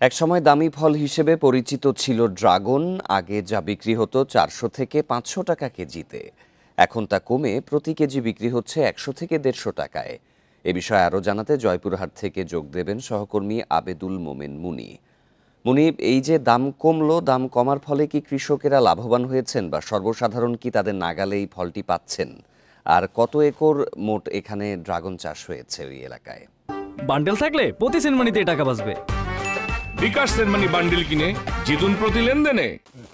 একসময় দামি ফল হিসেবে পরিচিত ছিল ড্রাগন। আগে যা বিক্রি হতো 400 থেকে 500 টাকা কেজিতে, এখন তা কমে প্রতি কেজি বিক্রি হচ্ছে 100 থেকে 150 টাকায়। এ বিষয়ে আরও জানাতে জয়পুরহাট থেকে যোগ দেবেন সহকর্মী আবেদুল মোমেন মুনি। মুনিব, এই যে দাম কমলো, দাম কমার ফলে কি কৃষকেরা লাভবান হয়েছেন বা সর্বসাধারণ কি তাদের নাগালে এই ফলটি পাচ্ছেন? আর কত একর মোট এখানে ড্রাগন চাষ হয়েছে ওই এলাকায়? বান্ডেল থাকলে প্রতি সেনমানিতে টাকা বাঁচবে। বিকাশ সেনমানি বান্ডিল কিনে জিতুন প্রতি লেনদেনে।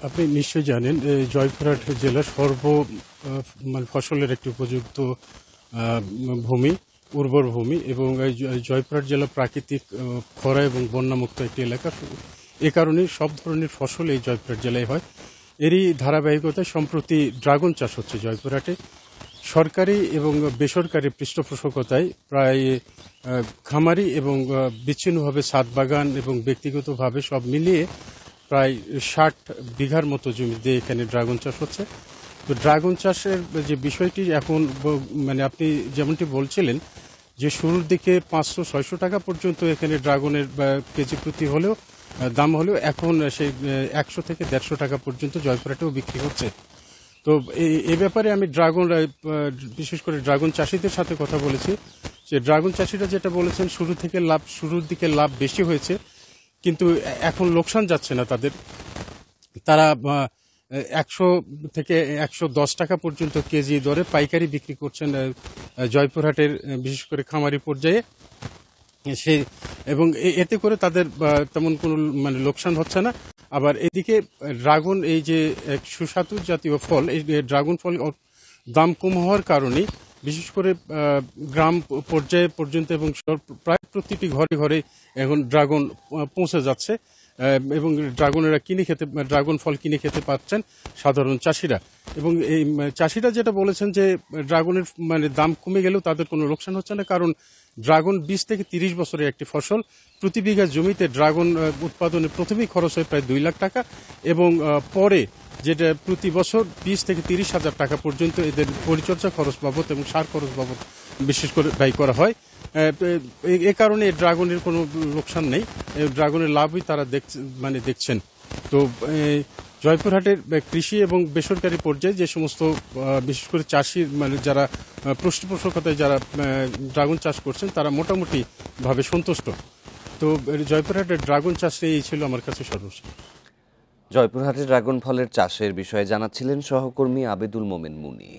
আপনি নিশ্চয়ই জানেন জয়পুরহাট জেলা মানে ফসলের একটি উপযুক্ত ভূমি, উর্বর ভূমি, এবং জয়পুরহাট জেলা প্রাকৃতিক খরা এবং বন্যামুক্ত একটি এলাকা। এ কারণে সব ধরনের ফসল এই জয়পুরহাট জেলায় হয়। এরই ধারাবাহিকতায় সম্প্রতি ড্রাগন চাষ হচ্ছে জয়পুরহাটে। সরকারি এবং বেসরকারি পৃষ্ঠপোষকতায় প্রায় খামারি এবং বিচ্ছিন্নভাবে ছাদ বাগান এবং ব্যক্তিগতভাবে সব মিলিয়ে প্রায় 60 বিঘার মতো জমিতে এখানে ড্রাগন চাষ হচ্ছে। তো ড্রাগন চাষের যে বিষয়টি এখন মানে আপনি যেমনটি বলছিলেন যে শুরুর দিকে 500-600 টাকা পর্যন্ত এখানে ড্রাগনের কেজি প্রতি দাম হলেও এখন সেই 100 থেকে 150 টাকা পর্যন্ত জয়পুরহাটেও বিক্রি হচ্ছে। তো এই ব্যাপারে আমি বিশেষ করে ড্রাগন চাষিদের সাথে কথা বলেছি যে ড্রাগন চাষিরা যেটা বলেছেন শুরুর দিকে লাভ বেশি হয়েছে, কিন্তু এখন লোকসান যাচ্ছে না তাদের। তারা 100 থেকে 110 টাকা পর্যন্ত কেজি দরে পাইকারি বিক্রি করছেন জয়পুরহাটের বিশেষ করে খামারি পর্যায়ে। এবং এতে করে তাদের তেমন কোনো মানে লোকসান হচ্ছে না। আবার এদিকে ড্রাগন এই যে এক সুস্বাদু জাতীয় ফল, এই ড্রাগন ফল দাম কম হওয়ার কারণে বিশেষ করে গ্রাম পর্যায়ে পর্যন্ত এবং প্রায় প্রতিটি ঘরে ঘরে এখন ড্রাগন পৌঁছে যাচ্ছে এবং ড্রাগন ফল কিনে খেতে পাচ্ছেন সাধারণ চাষিরা। এবং এই চাষিরা যেটা বলেছেন যে ড্রাগনের মানে দাম কমে গেলেও তাদের কোনো লোকসান হচ্ছে না, কারণ ড্রাগন 20 থেকে 30 বছরের একটি ফসল। প্রতি বিঘা জমিতে ড্রাগন উৎপাদনে প্রথমেই খরচ হয় প্রায় 2 লাখ টাকা, এবং পরে যেটা প্রতি বছর 20 থেকে 30 হাজার টাকা পর্যন্ত এদের পরিচর্যা খরচ বাবদ এবং সার খরচ বাবদ বিশেষ করে ব্যয় করা হয়। এ কারণে ড্রাগনের কোনো লোকসান নেই, ড্রাগনের লাভই তারা দেখছেন। তো জয়পুরহাটের কৃষি এবং বেসরকারি পর্যায়ে যে সমস্ত বিশেষ করে চাষি মানে যারা পৃষ্ঠপোষকতায় যারা ড্রাগন চাষ করছেন তারা মোটামুটি ভাবে সন্তুষ্ট। তো জয়পুরহাটের ড্রাগন চাষ এই ছিল আমার কাছে সর্বশেষ। জয়পুরহাটের ড্রাগন ফলের চাষের বিষয়ে জানাচ্ছিলেন সহকর্মী আবেদুল মোমেন মুনি।